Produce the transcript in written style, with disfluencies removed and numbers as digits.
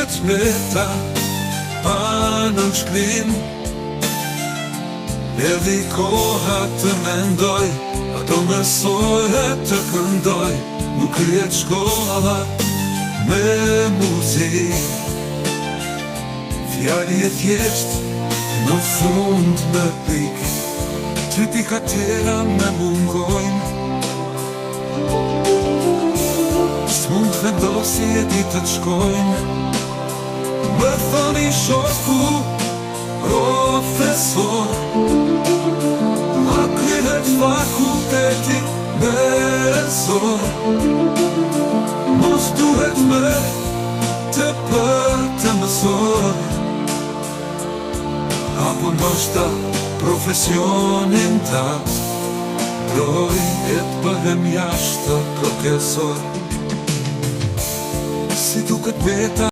të meta pa në shkrim. Erdi koha të mendoj, ato mësoj e të këndoj. Nuk kryet shkolla me muzik. Fjali e thjesht në fund me pik. Ty pika tjera me mungojnë. S'mund të vendosi e ditë të shkojnë. Më thoni shoku, profesor, ma kryhet fakulteti mesor. Mos duhet me të për të mësor, apo ndoshta profesionin ta doj e të bëhem jashtë profesor. Si duket veta